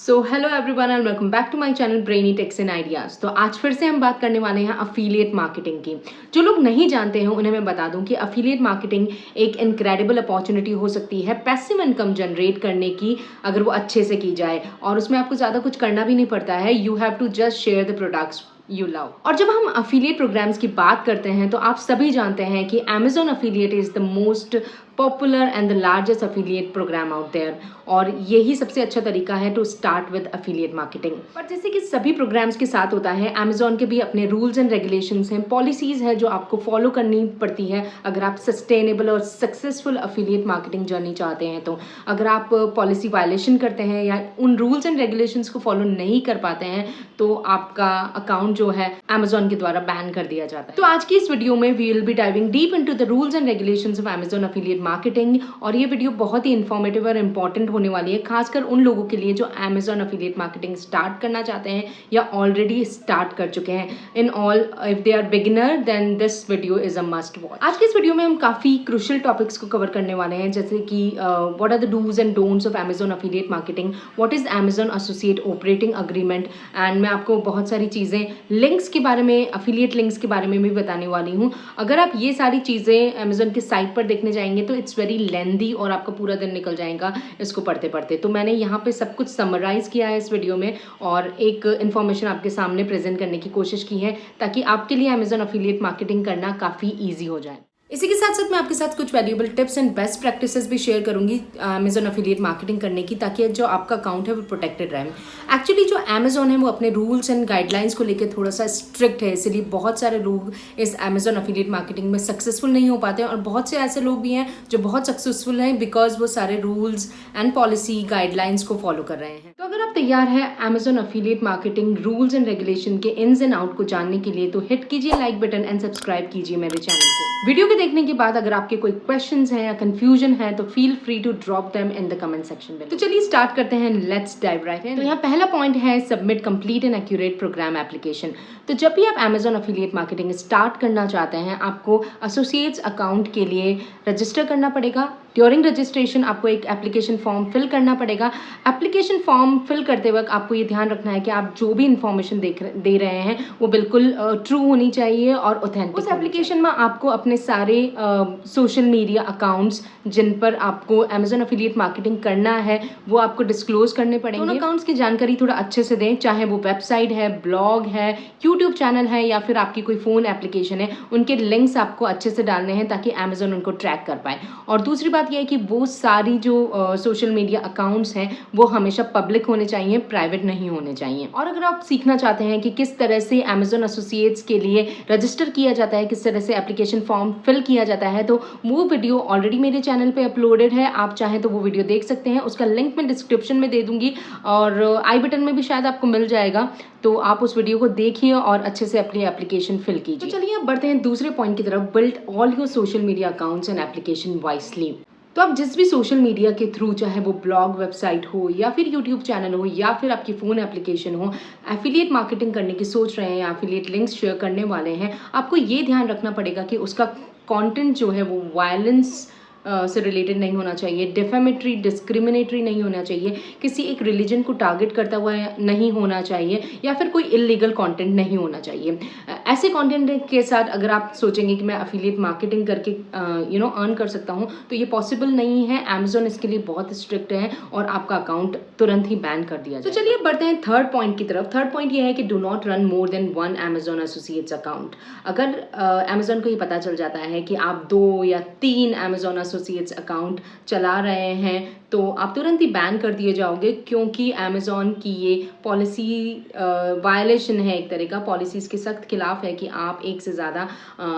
So hello everyone and welcome back to my channel brainy techs and ideas. तो आज फिर से हम बात करने वाले हैं अफिलिएट मार्केटिंग की। जो लोग नहीं जानते हैं उन्हें मैं बता दूं कि अफिलिएट मार्केटिंग एक इनक्रेडिबल अपॉर्चुनिटी हो सकती है पैसिव इनकम जनरेट करने की, अगर वो अच्छे से की जाए और उसमें आपको ज़्यादा कुछ करना भी नहीं पड़ता है। You have to just share the products you love. और जब हम अफिलिएट प्रोग्राम्स की बात करते हैं तो आप सभी जानते हैं कि Amazon affiliate is the most popular and the largest affiliate program out there, और यही सबसे अच्छा तरीका है to start with affiliate marketing. पर जैसे कि सभी प्रोग्राम्स के साथ होता है, Amazon के भी अपने रूल्स एंड रेगुलेशंस हैं, पॉलिसीज़ हैं जो आपको फॉलो करनी पड़ती है अगर आप सस्टेनेबल और सक्सेसफुल अफिलिएट मार्केटिंग जर्नी चाहते हैं। तो अगर आप पॉलिसी वायलेशन करते हैं या उन रूल्स एंड रेगुलेशंस को फॉलो नहीं कर पाते हैं तो आपका अकाउंट जो है Amazon के द्वारा बैन कर दिया जाता है। तो आज की इस वीडियो में we will be diving deep into the rules and regulations of Amazon affiliate marketing, और ये वीडियो बहुत ही इंफॉर्मेटिव और इंपॉर्टेंट होने वाली है, खासकर उन लोगों के लिए जो Amazon अफिलिएट मार्केटिंग स्टार्ट करना चाहते हैं या ऑलरेडी स्टार्ट कर चुके हैं। In all, if they are beginner then this video is a must watch. आज की इस वीडियो में हम काफ़ी क्रूशियल टॉपिक्स को कवर करने वाले हैं, जैसे कि what are the dos and don'ts of Amazon affiliate marketing, what is Amazon associate operating agreement, and मैं आपको बहुत सारी चीज़ें लिंक्स के बारे में, अफिलिएट लिंक्स के बारे में भी बताने वाली हूँ। अगर आप ये सारी चीज़ें Amazon की साइट पर देखने जाएंगे तो इट्स वेरी लेंदी और आपका पूरा दिन निकल जाएगा इसको पढ़ते पढ़ते। तो मैंने यहाँ पे सब कुछ समराइज़ किया है इस वीडियो में और एक इन्फॉर्मेशन आपके सामने प्रेजेंट करने की कोशिश की है ताकि आपके लिए Amazon अफिलिएट मार्केटिंग करना काफ़ी ईजी हो जाए। इसी के साथ साथ मैं आपके साथ कुछ valuable tips and best practices भी शेयर करूंगी Amazon अफिलिएट मार्केटिंग करने की, ताकि जो आपका अकाउंट है वो प्रोटेक्टेड रहे। एक्चुअली जो Amazon है वो अपने रूल्स एंड गाइडलाइंस को लेकर थोड़ा सा स्ट्रिक्ट है, इसीलिए बहुत सारे लोग इस Amazon अफिलिएट मार्केटिंग में सक्सेसफुल नहीं हो पाते हैं, और बहुत से ऐसे लोग भी हैं जो बहुत सक्सेसफुल हैं बिकॉज वो सारे रूल्स एंड पॉलिसी गाइडलाइंस को फॉलो कर रहे हैं। तो अगर आप तैयार हैं Amazon affiliate marketing rules and regulation के इन्स एंड आउट को जानने के लिए, तो हिट कीजिए लाइक बटन एंड सब्सक्राइब कीजिए मेरे चैनल को। वीडियो के देखने के बाद अगर आपके कोई क्वेश्चंस हैं या कंफ्यूजन है तो feel free to drop them in the comment section में। तो चलिए स्टार्ट करते हैं, लेट्स डाइव राइट इन। तो यहाँ पहला पॉइंट है submit complete and accurate programme application. तो जब भी आप Amazon अफिलिएट मार्केटिंग स्टार्ट करना चाहते हैं, आपको एसोसिएट्स अकाउंट के लिए रजिस्टर करना पड़ेगा। ड्यूरिंग रजिस्ट्रेशन आपको एक एप्लीकेशन फॉर्म फिल करना पड़ेगा। एप्लीकेशन फॉर्म फिल करते वक्त आपको ये ध्यान रखना है कि आप जो भी इंफॉर्मेशन दे रहे हैं वो बिल्कुल ट्रू होनी चाहिए और ऑथेंटिक। उस एप्लीकेशन में आपको अपने सारे सोशल मीडिया अकाउंट्स जिन पर आपको Amazon अफिलिएट मार्केटिंग करना है वो आपको डिस्क्लोज करने पड़ेंगे। उन अकाउंट्स की जानकारी थोड़ा अच्छे से दें, चाहे वो वेबसाइट है, ब्लॉग है, यूट्यूब चैनल है या फिर आपकी कोई फ़ोन एप्लीकेशन है, उनके लिंक्स आपको अच्छे से डालने हैं ताकि Amazon उनको ट्रैक कर पाए। और दूसरी बात यह है कि वो सारी जो सोशल मीडिया अकाउंट्स हैं वो हमेशा पब्लिक होने चाहिए, प्राइवेट नहीं होने चाहिए। और अगर आप सीखना चाहते हैं कि किस तरह से Amazon एसोसिएट्स के लिए रजिस्टर किया जाता है, किस तरह से एप्लीकेशन फॉर्म फिल किया जाता है, तो वो वीडियो ऑलरेडी मेरे चैनल पे अपलोडेड है। आप चाहें तो वो वीडियो देख सकते हैं, उसका लिंक मैं डिस्क्रिप्शन में दे दूंगी और आई बटन में भी शायद आपको मिल जाएगा, तो आप उस वीडियो को देखिए और अच्छे से अपनी एप्लीकेशन फिल कीजिए। तो चलिए अब बढ़ते हैं दूसरे पॉइंट की तरफ, build all your social media accounts and application wisely. तो आप जिस भी सोशल मीडिया के थ्रू, चाहे वो ब्लॉग, वेबसाइट हो या फिर यूट्यूब चैनल हो या फिर आपकी फ़ोन एप्लीकेशन हो, एफिलिएट मार्केटिंग करने की सोच रहे हैं या एफिलिएट लिंक्स शेयर करने वाले हैं, आपको ये ध्यान रखना पड़ेगा कि उसका कंटेंट जो है वो वायलेंस से रिलेटेड नहीं होना चाहिए, डिफेमेटरी, डिस्क्रिमिनेटरी नहीं होना चाहिए, किसी एक रिलीजन को टारगेट करता हुआ नहीं होना चाहिए या फिर कोई इलीगल कंटेंट नहीं होना चाहिए। ऐसे कंटेंट के साथ अगर आप सोचेंगे कि मैं अफिलिएट मार्केटिंग करके अर्न कर सकता हूँ, तो ये पॉसिबल नहीं है। Amazon इसके लिए बहुत स्ट्रिक्ट है और आपका अकाउंट तुरंत ही बैन कर दिया जाए। तो चलिए बढ़ते हैं थर्ड पॉइंट की तरफ। थर्ड पॉइंट ये है कि do not run more than one Amazon associates account. अगर Amazon को ये पता चल जाता है कि आप 2 या 3 Amazon एसोसिएट्स अकाउंट चला रहे हैं तो आप तुरंत ही बैन कर दिए जाओगे, क्योंकि Amazon की ये पॉलिसी वायलेशन है, एक तरह का पॉलिसीज़ के सख्त खिलाफ है कि आप एक से ज़्यादा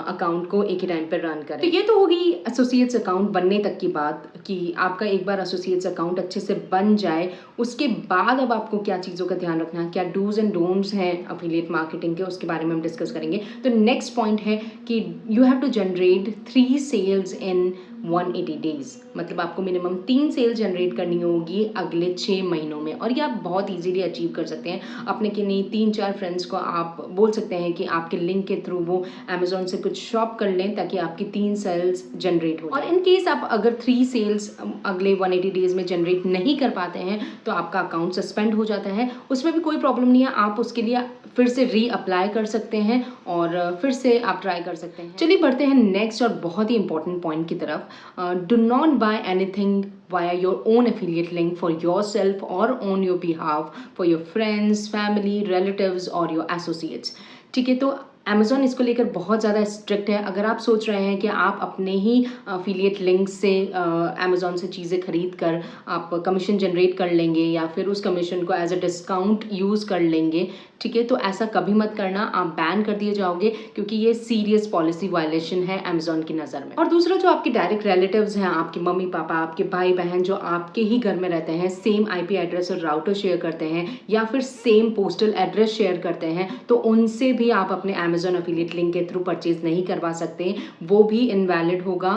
अकाउंट को एक ही टाइम पर रन करें। तो ये तो होगी एसोसिएट्स अकाउंट बनने तक की बात, कि आपका एक बार एसोसिएट्स अकाउंट अच्छे से बन जाए उसके बाद अब आपको क्या चीज़ों का ध्यान रखना है, क्या डूज एंड डोंट्स हैं अफिलिएट मार्केटिंग के, उसके बारे में हम डिस्कस करेंगे। तो नेक्स्ट पॉइंट है कि you have to generate 3 sales in 180 days, मतलब आपको मिनिमम 3 सेल जनरेट करनी होगी अगले 6 महीनों में। और ये आप बहुत इजीली अचीव कर सकते हैं। अपने किन्हीं 3-4 फ्रेंड्स को आप बोल सकते हैं कि आपके लिंक के थ्रू वो अमेजोन से कुछ शॉप कर लें ताकि आपकी 3 सेल्स जनरेट हो। और इन केस आप अगर 3 सेल्स अगले 180 डेज में जनरेट नहीं कर पाते हैं तो आपका अकाउंट सस्पेंड हो जाता है। उसमें भी कोई प्रॉब्लम नहीं है, आप उसके लिए फिर से री अप्लाई कर सकते हैं और फिर से आप ट्राई कर सकते हैं। चलिए बढ़ते हैं नेक्स्ट और बहुत ही इंपॉर्टेंट पॉइंट की तरफ। Do not buy anything via your own affiliate link for yourself or on your behalf for your friends, family, relatives or your associates। ठीक है, तो अमेजोन इसको लेकर बहुत ज़्यादा स्ट्रिक्ट है। अगर आप सोच रहे हैं कि आप अपने ही अफिलिएट लिंक से अमेजोन से चीज़ें खरीद कर आप कमीशन जनरेट कर लेंगे या फिर उस कमीशन को एज अ डिस्काउंट यूज़ कर लेंगे, ठीक है, तो ऐसा कभी मत करना, आप बैन कर दिए जाओगे क्योंकि ये सीरियस पॉलिसी वायलेशन है अमेजोन की नज़र में। और दूसरा, जो आपके डायरेक्ट रिलेटिव्स हैं, आपके मम्मी पापा, आपके भाई बहन जो आपके ही घर में रहते हैं, सेम आईपी एड्रेस और राउटर शेयर करते हैं या फिर सेम पोस्टल एड्रेस शेयर करते हैं, तो उनसे भी आप अपने अमेजोन अफिलिएट लिंक के थ्रू परचेज नहीं करवा सकते। वो भी इनवैलिड होगा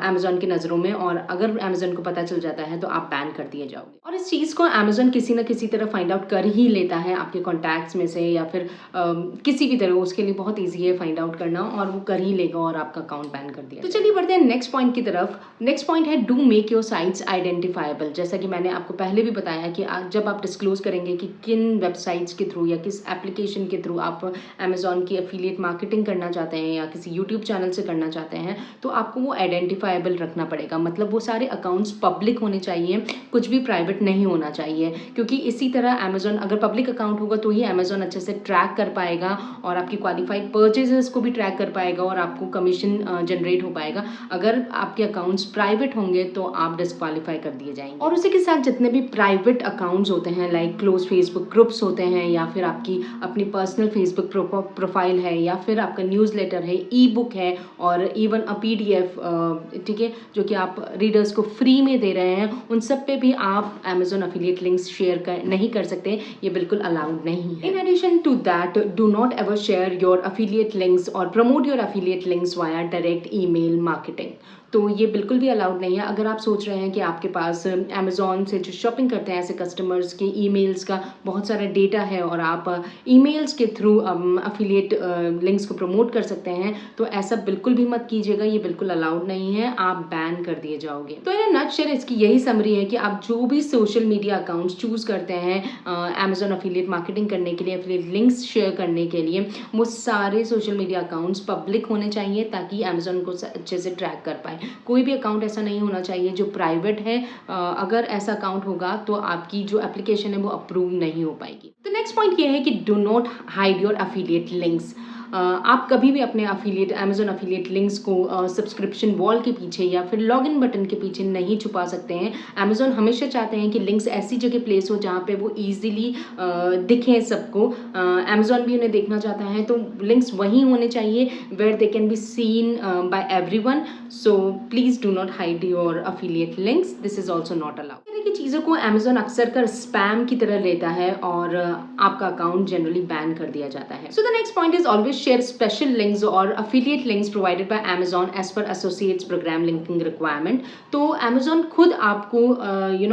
अमेजोन की नज़रों में और अगर अमेजोन को पता चल जाता है तो आप बैन कर दिए जाओगे। और इस चीज़ को अमेजोन किसी न किसी तरह फाइंड आउट कर ही लेता है आपके कॉन्टैक्ट्स में से या फिर किसी भी तरह, उसके लिए बहुत ईजी है फाइंड आउट करना और वो कर ही लेगा और आपका अकाउंट बैन कर दिया। तो चलिए बढ़ते हैं नेक्स्ट पॉइंट की तरफ। नेक्स्ट पॉइंट है do make your sites identifiable. जैसा कि मैंने आपको पहले भी बताया कि जब आप डिस्क्लोज करेंगे कि किन वेबसाइट्स के थ्रू या किस एप्लीकेशन के थ्रू आप अमेजोन की एफिलिएट मार्केटिंग करना चाहते हैं या किसी यूट्यूब चैनल से करना चाहते हैं, तो आपको वो आइडेंटिफाइबल रखना पड़ेगा। मतलब वो सारे अकाउंट्स पब्लिक होने चाहिए, कुछ भी प्राइवेट नहीं होना चाहिए, क्योंकि इसी तरह अमेजोन, अगर पब्लिक अकाउंट होगा तो ही अमेजोन अच्छे से ट्रैक कर पाएगा और आपकी क्वालिफाइड परचेजेस को भी ट्रैक कर पाएगा और आपको कमीशन जनरेट हो पाएगा। अगर आपके अकाउंट्स प्राइवेट होंगे तो आप डिस्क्वालीफाई कर दिए जाएंगे। और उसी के साथ जितने भी प्राइवेट अकाउंट्स होते हैं, लाइक क्लोज फेसबुक ग्रुप्स होते हैं या फिर आपकी अपनी पर्सनल फेसबुक प्रोफाइल है या फिर आपका न्यूज़लेटर है, ई बुक है और इवन अ PDF, ठीक है, जो कि आप रीडर्स को फ्री में दे रहे हैं, उन सब पे भी आप अमेजोन अफिलिएट लिंक्स शेयर नहीं कर सकते। ये बिल्कुल अलाउड नहीं है। In addition to that, do not ever share your affiliate links or promote your affiliate links via direct email marketing। तो ये बिल्कुल भी अलाउड नहीं है। अगर आप सोच रहे हैं कि आपके पास अमेजोन से जो शॉपिंग करते हैं ऐसे कस्टमर्स के ईमेल्स का बहुत सारा डेटा है और आप ईमेल्स के थ्रू अफिलिएट लिंक्स को प्रमोट कर सकते हैं, तो ऐसा बिल्कुल भी मत कीजिएगा। ये बिल्कुल अलाउड नहीं है, आप बैन कर दिए जाओगे। तो इन नटशेल इसकी यही समरी है कि आप जो भी सोशल मीडिया अकाउंट्स चूज करते हैं अमेजोन अफिलिएट मार्केटिंग करने के लिए, अफिलिएट लिंक्स शेयर करने के लिए, वो सारे सोशल मीडिया अकाउंट्स पब्लिक होने चाहिए ताकि अमेजोन को अच्छे से ट्रैक कर पाए। कोई भी अकाउंट ऐसा नहीं होना चाहिए जो प्राइवेट है। अगर ऐसा अकाउंट होगा तो आपकी जो एप्लीकेशन है वो अप्रूव नहीं हो पाएगी। तो नेक्स्ट पॉइंट ये है कि do not hide your affiliate links. आप कभी भी अपने अफिलिएट अमेजोन अफिलिएट लिंक्स को सब्सक्रिप्शन वॉल के पीछे या फिर लॉगिन बटन के पीछे नहीं छुपा सकते हैं। अमेजोन हमेशा चाहते हैं कि लिंक्स ऐसी जगह प्लेस हो जहाँ पे वो ईजिली दिखें सबको। अमेजोन भी उन्हें देखना चाहता है, तो लिंक्स वहीं होने चाहिए where they can be seen by everyone. So please do not hide your affiliate links, this is also not allowed. इस तरह की चीज़ों को अमेजोन अक्सर कर स्पैम की तरह लेता है और आपका अकाउंट जनरली बैन कर दिया जाता है। So the next point is always share special links or affiliate links provided by Amazon as per associates program linking requirement। तो Amazon खुद आपको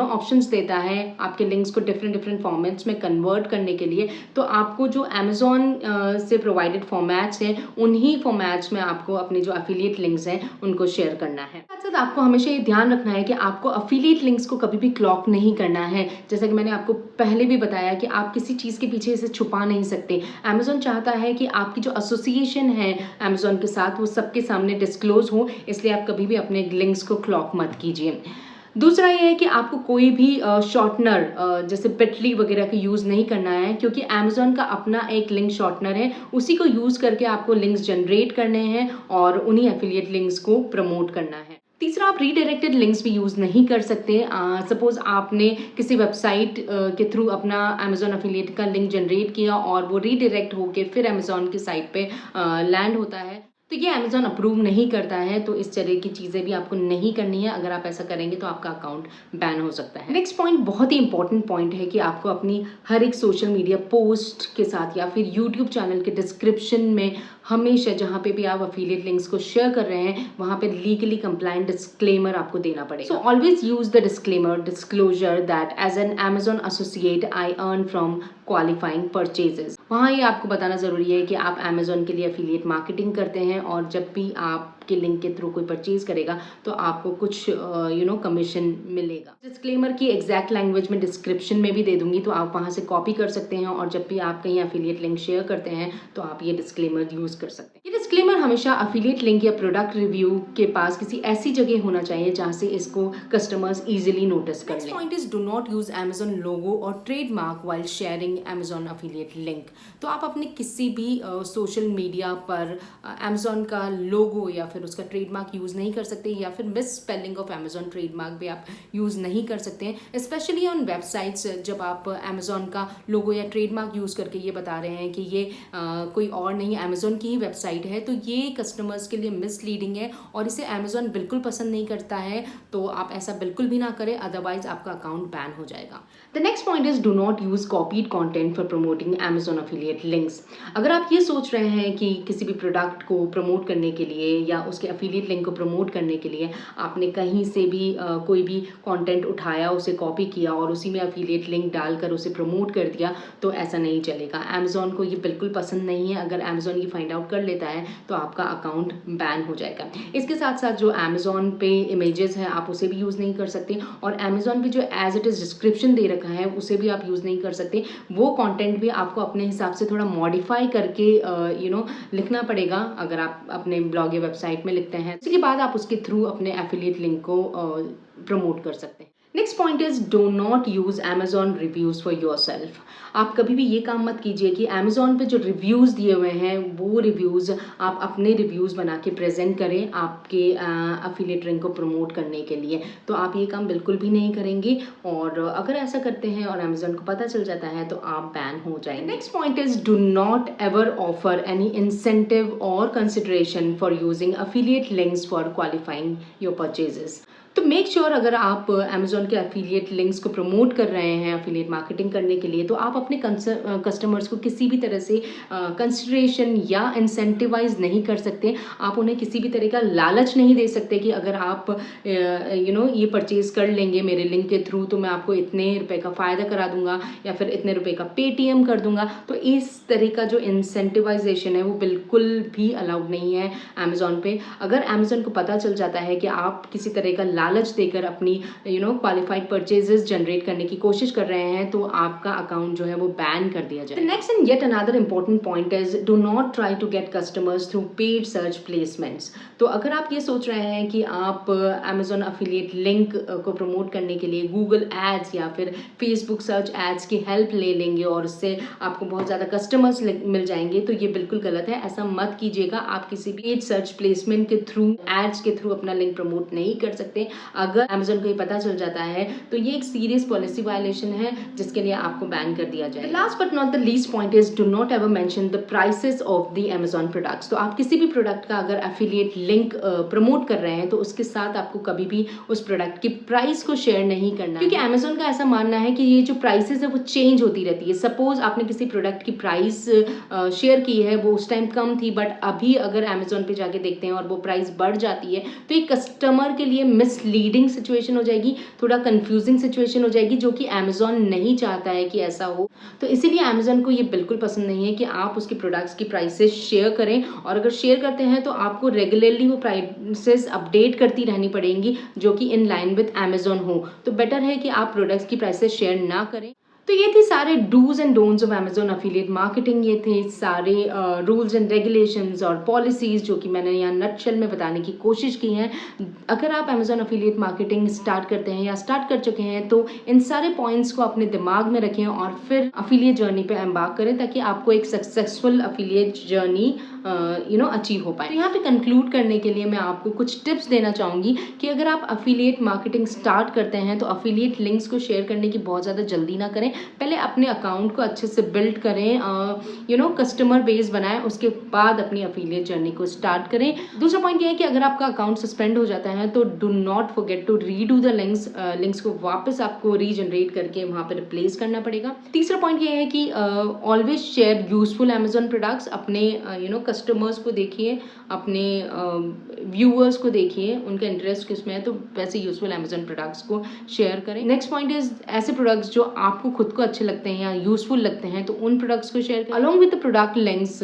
ऑप्शंस देता है आपके लिंक्स को डिफरेंट फॉर्मेट्स में कन्वर्ट करने के लिए। तो आपको जो Amazon से प्रोवाइडेड फॉर्मेट्स हैं उन्हीं फॉर्मेट्स में आपको अपने जो अफिलिएट लिंक्स हैं उनको शेयर करना है। साथ साथ आपको हमेशा ये ध्यान रखना है कि आपको अफिलिएट लिंक्स को कभी भी क्लॉक नहीं करना है। जैसा कि मैंने आपको पहले भी बताया कि आप किसी चीज़ के पीछे इसे छुपा नहीं सकते। Amazon चाहता है कि आपकी जो एसोसिएशन है अमेजोन के साथ वो सबके सामने डिस्क्लोज हो, इसलिए आप कभी भी अपने लिंक्स को क्लॉक मत कीजिए। दूसरा ये है कि आपको कोई भी शॉर्टनर जैसे बिटली वगैरह का यूज़ नहीं करना है, क्योंकि अमेजोन का अपना एक लिंक शॉर्टनर है, उसी को यूज़ करके आपको लिंक्स जनरेट करने हैं और उन्हीं एफिलिएट लिंक्स को प्रमोट करना है। तीसरा, आप रीडायरेक्टेड लिंक्स भी यूज़ नहीं कर सकते। सपोज आपने किसी वेबसाइट के थ्रू अपना अमेजोन अफिलिएट का लिंक जनरेट किया और वो रीडायरेक्ट होके फिर अमेजोन की साइट पे लैंड होता है, तो ये अमेजोन अप्रूव नहीं करता है। तो इस तरह की चीज़ें भी आपको नहीं करनी है। अगर आप ऐसा करेंगे तो आपका अकाउंट बैन हो सकता है। नेक्स्ट पॉइंट बहुत ही इंपॉर्टेंट पॉइंट है कि आपको अपनी हर एक सोशल मीडिया पोस्ट के साथ या फिर यूट्यूब चैनल के डिस्क्रिप्शन में हमेशा जहाँ पे भी आप अफिलिएट लिंक्स को शेयर कर रहे हैं वहाँ पे लीगली कंप्लायंट डिस्क्लेमर आपको देना पड़ेगा। So always use the disclaimer disclosure that as an Amazon associate I earn from qualifying purchases. वहाँ ये आपको बताना ज़रूरी है कि आप Amazon के लिए अफिलिएट मार्केटिंग करते हैं और जब भी आपके लिंक के थ्रू कोई परचेज करेगा तो आपको कुछ कमीशन मिलेगा। डिस्क्लेमर की एग्जैक्ट लैंग्वेज में डिस्क्रिप्शन में भी दे दूंगी, तो आप वहाँ से कॉपी कर सकते हैं और जब भी आप कहीं अफिलिएट लिंक शेयर करते हैं तो आप ये डिस्क्लेमर यूज़ कर सकते हैं। ये डिस्क्लेमर हमेशा अफिलिएट लिंक या प्रोडक्ट रिव्यू के पास किसी ऐसी जगह होना चाहिए जहाँ से इसको कस्टमर्स इजीली नोटिस कर लें। Next point is do not use Amazon लोगो और trademark while sharing Amazon affiliate link. तो आप अपने किसी भी सोशल मीडिया पर Amazon का लोगो या फिर उसका ट्रेडमार्क यूज़ नहीं कर सकते, या फिर miss spelling of Amazon trademark भी आप यूज़ नहीं कर सकते हैं। स्पेशली ऑन वेबसाइट्स जब आप Amazon का लोगो या ट्रेडमार्क यूज़ करके ये बता रहे हैं कि ये कोई और नहीं Amazon की ही वेबसाइट है, तो ये कस्टमर्स के लिए मिसलीडिंग है और इसे Amazon बिल्कुल पसंद नहीं करता है। तो आप ऐसा बिल्कुल भी ना करें, अदरवाइज आपका अकाउंट बैन हो जाएगा। The next point is do not use copied content for promoting Amazon affiliate links. अगर आप ये सोच रहे हैं कि किसी भी प्रोडक्ट को प्रमोट करने के लिए या उसके अफिलिएट लिंक को प्रमोट करने के लिए आपने कहीं से भी कोई भी कंटेंट उठाया, उसे कॉपी किया और उसी में अफिलिएट लिंक डालकर उसे प्रमोट कर दिया, तो ऐसा नहीं चलेगा। Amazon को ये बिल्कुल पसंद नहीं है। अगर Amazon ये फाइंड आउट कर लेता है तो आपका अकाउंट बैन हो जाएगा। इसके साथ साथ जो Amazon पे इमेजेस हैं आप उसे भी यूज़ नहीं कर सकते, और Amazon पे जो एज इट इज़ डिस्क्रिप्शन दे रखा है उसे भी आप यूज़ नहीं कर सकते। वो कंटेंट भी आपको अपने हिसाब से थोड़ा मॉडिफाई करके लिखना पड़ेगा अगर आप अपने ब्लॉग या वेबसाइट में लिखते हैं। इसके बाद आप उसके थ्रू अपने एफिलिएट लिंक को प्रमोट कर सकते हैं। Next point is do not use Amazon reviews for your self. आप कभी भी ये काम मत कीजिए कि Amazon पे जो रिव्यूज़ दिए हुए हैं वो रिव्यूज़ आप अपने रिव्यूज़ बना के प्रेजेंट करें आपके अफिलिएट लिंक को प्रमोट करने के लिए। तो आप ये काम बिल्कुल भी नहीं करेंगे, और अगर ऐसा करते हैं और Amazon को पता चल जाता है तो आप बैन हो जाएंगे। Next point is do not ever offer any incentive और consideration for using affiliate links for qualifying your purchases. तो मेक श्योर अगर आप Amazon के अफिलिएट लिंक्स को प्रमोट कर रहे हैं अफिलिएट मार्केटिंग करने के लिए, तो आप अपने कस्टमर्स को किसी भी तरह से कंसिडरेशन या इंसेंटिवाइज नहीं कर सकते। आप उन्हें किसी भी तरह का लालच नहीं दे सकते कि अगर आप ये परचेज कर लेंगे मेरे लिंक के थ्रू तो मैं आपको इतने रुपए का फ़ायदा करा दूंगा या फिर इतने रुपए का पेटीएम कर दूंगा। तो इस तरह का जो इंसेंटिवाइजेशन है वो बिल्कुल भी अलाउड नहीं है Amazon पे। अगर Amazon को पता चल जाता है कि आप किसी तरह का लालच देकर अपनी क्वालिफाइड परचेजेस जनरेट करने की कोशिश कर रहे हैं तो आपका अकाउंट जो है वो बैन कर दिया जाए। Next and yet another important point is do not try to get customers through paid search placements. तो अगर आप ये सोच रहे हैं कि आप Amazon अफिलिएट लिंक को प्रमोट करने के लिए गूगल एड्स या फिर फेसबुक सर्च एड्स की हेल्प ले लेंगे और उससे आपको बहुत ज़्यादा कस्टमर्स मिल जाएंगे, तो ये बिल्कुल गलत है। ऐसा मत कीजिएगा। आप किसी भी पेड सर्च प्लेसमेंट के थ्रू एड्स के थ्रू अपना लिंक प्रमोट नहीं कर सकते। अगर Amazon को ये पता चल जाता है तो ये एक सीरियस पॉलिसी वायलेशन है जिसके लिए आपको बैन कर दिया जाए। Last but not the least point is do not ever mention the prices of the Amazon products. तो आप किसी भी प्रोडक्ट का अगर एफिलिएट लिंक प्रमोट कर रहे हैं तो उसके साथ आपको कभी भी उस प्रोडक्ट की प्राइस को शेयर नहीं करना, क्योंकि Amazon का ऐसा मानना है कि ये जो प्राइसेस है वो चेंज होती रहती है। सपोज आपने किसी प्रोडक्ट की प्राइस शेयर की है, वो उस टाइम कम थी, बट अभी अगर Amazon पे जाके देखते हैं और वो प्राइस बढ़ जाती है तो एक कस्टमर के लिए मिसलीडिंग सिचुएशन हो जाएगी, थोड़ा कंफ्यूजिंग सिचुएशन हो जाएगी, जो कि Amazon नहीं चाहता है कि ऐसा हो। तो इसीलिए Amazon को ये बिल्कुल पसंद नहीं है कि आप उसके प्रोडक्ट्स की प्राइसेस शेयर करें, और अगर शेयर करते हैं तो आपको रेगुलरली वो प्राइसेस अपडेट करती रहनी पड़ेंगी जो कि इन लाइन विद Amazon हो। तो बेटर है कि आप प्रोडक्ट्स की प्राइसेस शेयर ना करें। तो ये थी सारे dos and don'ts of Amazon affiliate marketing. ये थे सारे रूल्स एंड रेगुलेशंस और पॉलिसीज़ जो कि मैंने यहाँ नटशेल में बताने की कोशिश की हैं। अगर आप Amazon अफिलिएट मार्केटिंग स्टार्ट करते हैं या स्टार्ट कर चुके हैं तो इन सारे पॉइंट्स को अपने दिमाग में रखें और फिर अफिलिएट जर्नी पे एम्बार्क करें ताकि आपको एक सक्सेसफुल अफिलिएट जर्नी अचीव हो पाए। तो यहाँ पे कंक्लूड करने के लिए मैं आपको कुछ टिप्स देना चाहूँगी कि अगर आप अफिलिएट मार्केटिंग स्टार्ट करते हैं तो अफिलिएट लिंक्स को शेयर करने की बहुत ज़्यादा जल्दी ना करें। पहले अपने अकाउंट को अच्छे से बिल्ड करें, कस्टमर बेस बनाएं, उसके बाद अपनी अफिलिएट जर्नी को स्टार्ट करें। दूसरा पॉइंट ये है कि अगर आपका अकाउंट सस्पेंड हो जाता है तो do not forget to redo the links को वापस आपको रीजनरेट करके वहाँ पर रिप्लेस करना पड़ेगा। तीसरा पॉइंट ये है कि always share useful Amazon products. अपने कस्टमर्स को देखिए, अपने व्यूअर्स को देखिए, उनका इंटरेस्ट किस में है, तो वैसे यूजफुल अमेजोन प्रोडक्ट्स को शेयर करें। नेक्स्ट पॉइंट इज ऐसे प्रोडक्ट्स जो आपको खुद को अच्छे लगते हैं या यूजफुल लगते हैं तो उन प्रोडक्ट्स को शेयर करें। Along with the product links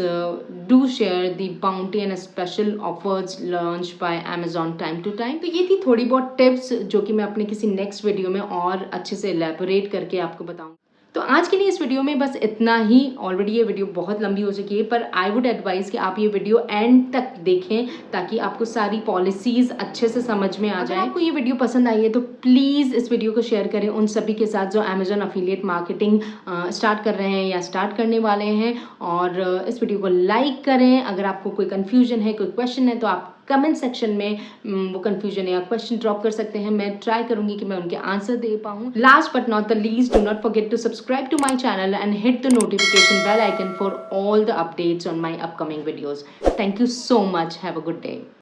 do share the bounty and special offers launch by Amazon time to time. तो ये थी थोड़ी बहुत टिप्स जो कि मैं अपने किसी नेक्स्ट वीडियो में और अच्छे से एलैबोरेट करके आपको बताऊँ। तो आज के लिए इस वीडियो में बस इतना ही। ऑलरेडी ये वीडियो बहुत लंबी हो चुकी है, पर आई वुड एडवाइस कि आप ये वीडियो एंड तक देखें ताकि आपको सारी पॉलिसीज अच्छे से समझ में आ जाए। आपको ये वीडियो पसंद आई है तो प्लीज़ इस वीडियो को शेयर करें उन सभी के साथ जो अमेजोन अफिलिएट मार्केटिंग स्टार्ट कर रहे हैं या स्टार्ट करने वाले हैं, और इस वीडियो को लाइक करें। अगर आपको कोई कन्फ्यूजन है, कोई क्वेश्चन है, तो आप कमेंट सेक्शन में वो कन्फ्यूजन या क्वेश्चन ड्रॉप कर सकते हैं। मैं ट्राई करूंगी कि मैं उनके आंसर दे पाऊँ। Last but not the least, do not forget to subscribe to my channel and hit the notification bell icon for all the updates on my upcoming videos. Thank you so much. Have a good day.